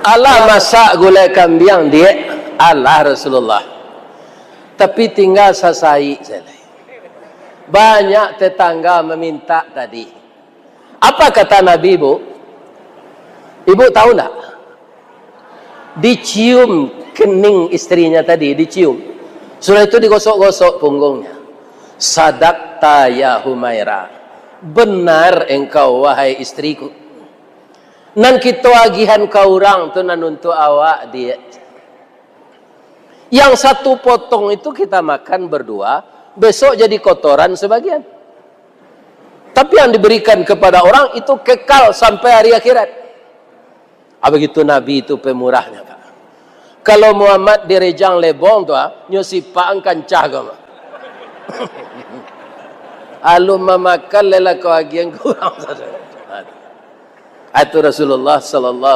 Allah masak gulai kambing dia, Allah Rasulullah. Tapi tinggal sasai saja. Banyak tetangga meminta tadi. Apa kata Nabi, Ibu? Ibu tahu tak? Dicium kening istrinya tadi, dicium. Setelah itu digosok-gosok punggungnya. Sadaqta ya Humaira. Benar engkau wahai istriku. Nan kita agihan kau orang tu nan untuk awak dia. Yang satu potong itu kita makan berdua, besok jadi kotoran sebagian. Tapi yang diberikan kepada orang itu kekal sampai hari akhirat. Begitu Nabi itu pemurahnya, Pak. Kalau Muhammad direjang lebong tu, nyusipaan kancah kau. Alu memakan lela kau agian kurang. Itu Rasulullah sallallahu